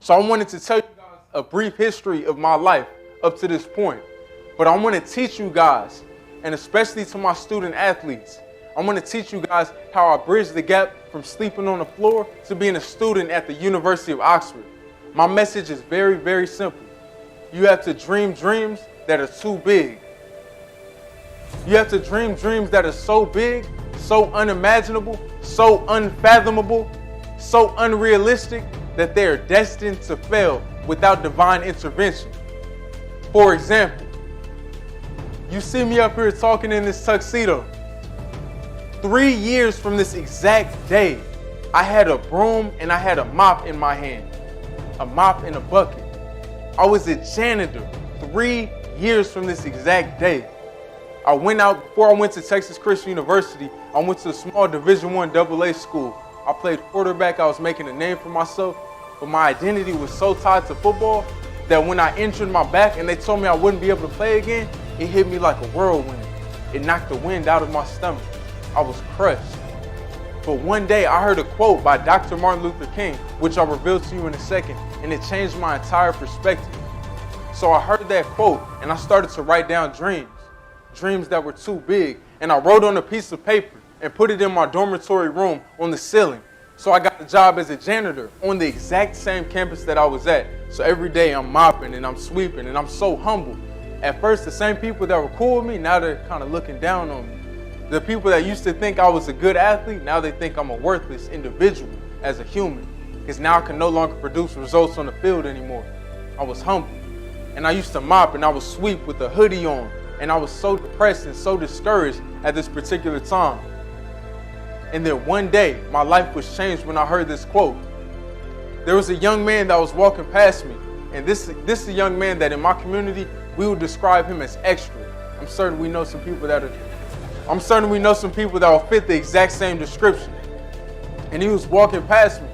So I wanted to tell you guys a brief history of my life up to this point. But I want to teach you guys, and especially to my student athletes, I want to teach you guys how I bridged the gap from sleeping on the floor to being a student at the University of Oxford. My message is very, very simple. You have to dream dreams that are too big. You have to dream dreams that are so big, so unimaginable, so unfathomable, so unrealistic that they are destined to fail without divine intervention. For example, you see me up here talking in this tuxedo. 3 years from this exact day, I had a broom and I had a mop in my hand. A mop and a bucket. I was a janitor 3 years from this exact day. I went out, before I went to Texas Christian University, I went to a small Division I AA school. I played quarterback, I was making a name for myself, but my identity was so tied to football that when I injured my back and they told me I wouldn't be able to play again, it hit me like a whirlwind. It knocked the wind out of my stomach. I was crushed. But one day I heard a quote by Dr. Martin Luther King, which I'll reveal to you in a second, and it changed my entire perspective. So I heard that quote and I started to write down dreams that were too big. And I wrote on a piece of paper and put it in my dormitory room on the ceiling. So I got a job as a janitor on the exact same campus that I was at. So every day I'm mopping and I'm sweeping and I'm so humble. At first, the same people that were cool with me, now they're kind of looking down on me. The people that used to think I was a good athlete, now they think I'm a worthless individual as a human. Because now I can no longer produce results on the field anymore. I was humble. And I used to mop and I would sweep with a hoodie on. And I was so depressed and so discouraged at this particular time. And then one day, my life was changed when I heard this quote. There was a young man that was walking past me. And this is a young man that in my community, we would describe him as extra. I'm certain we know some people that will fit the exact same description. And he was walking past me.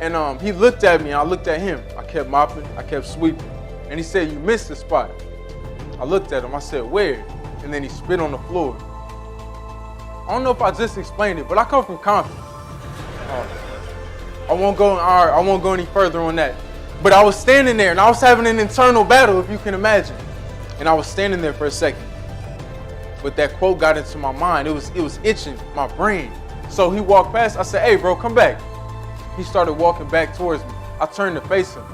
And he looked at me and I looked at him. I kept mopping, I kept sweeping. And he said, "You missed the spot." I looked at him, I said, "Where?" And then he spit on the floor. I don't know if I just explained it, but I come from Compton. I won't go any further on that. But I was standing there and I was having an internal battle, if you can imagine. And I was standing there for a second. But that quote got into my mind. It was itching my brain. So he walked past. I said, "Hey, bro, come back." He started walking back towards me. I turned to face him.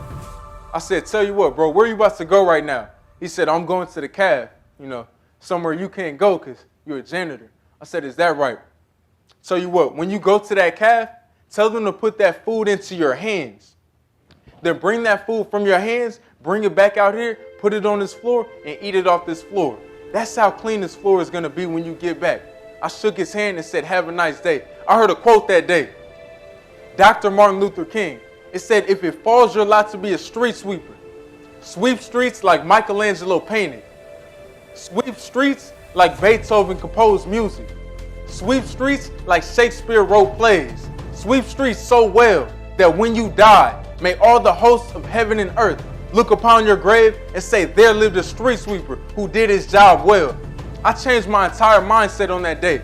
I said, "Tell you what, bro, where you about to go right now?" He said, "I'm going to the caf, somewhere you can't go because you're a janitor." I said, "Is that right?" Tell you what, when you go to that caf, tell them to put that food into your hands. Then bring that food from your hands, bring it back out here, put it on this floor, and eat it off this floor. That's how clean this floor is going to be when you get back. I shook his hand and said, "Have a nice day." I heard a quote that day. Dr. Martin Luther King. It said, "If it falls your lot to be a street sweeper, sweep streets like Michelangelo painted. Sweep streets like Beethoven composed music. Sweep streets like Shakespeare wrote plays. Sweep streets so well that when you die, may all the hosts of heaven and earth look upon your grave and say, there lived a street sweeper who did his job well." I changed my entire mindset on that day.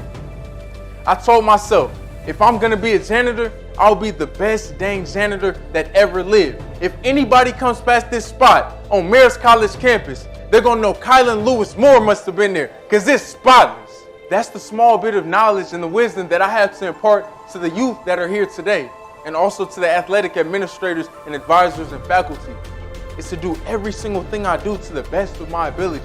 I told myself, if I'm going to be a janitor, I'll be the best dang janitor that ever lived. If anybody comes past this spot on Marist College campus, they're going to know Caylin Louis Moore must have been there because it's spotless. That's the small bit of knowledge and the wisdom that I have to impart to the youth that are here today, and also to the athletic administrators and advisors and faculty. Is to do every single thing I do to the best of my ability.